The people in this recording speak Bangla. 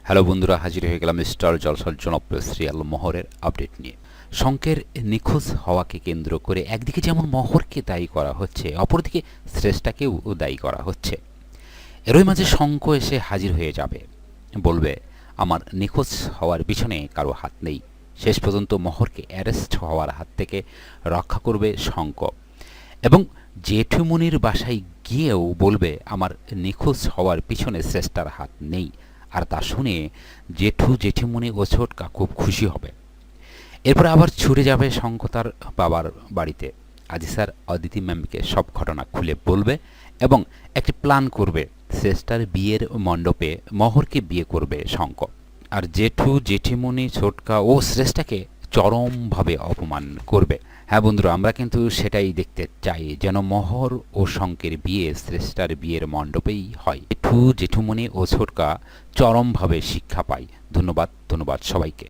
হ্যালো বন্ধুরা, হাজির হয়ে গেলাম স্টার জলসার জনপ্রিয় সিরিয়াল মোহরের আপডেট নিয়ে। শঙ্কের নিখোঁজ হওয়াকে কেন্দ্র করে একদিকে যেমন মোহরকে দায়ী করা হচ্ছে, অপরদিকে শ্রেষ্ঠাকেও দায়ী করা হচ্ছে। এরই মাঝে শঙ্ক এসে হাজির হয়ে যাবে, বলবে আমার নিখোঁজ হওয়ার পিছনে কারো হাত নেই। শেষ পর্যন্ত মোহরকে অ্যারেস্ট হওয়ার হাত থেকে রক্ষা করবে শঙ্ক এবং জেঠুমনির বাসায় গিয়েও বলবে আমার নিখোঁজ হওয়ার পিছনে শ্রেষ্ঠার হাত নেই। আর তা শুনে জেঠু জেঠিমনি ও ছোটকা খুব খুশি হবে। এরপর আবার ছুটে যাবে শঙ্খ তার বাবার বাড়িতে। আজিসার অদিতি ম্যামকে সব ঘটনা খুলে বলবে এবং একটি প্ল্যান করবে। শ্রেষ্ঠার বিয়ের মণ্ডপে মোহরকে বিয়ে করবে শঙ্খ, আর জেঠু জেঠিমনি ছোটকা ও শ্রেষ্ঠাকে চরমভাবে অপমান করবে। হ্যাঁ বন্ধুরা, আমরা কিন্তু সেটাই দেখতে চাই, যেন মোহর ও শঙ্কের বিয়ে শ্রেষ্ঠার বিয়ের মণ্ডপেই হয়। জেঠু জেঠুমনি ও ছোটকা চরমভাবে শিক্ষা পায়। ধন্যবাদ সবাইকে।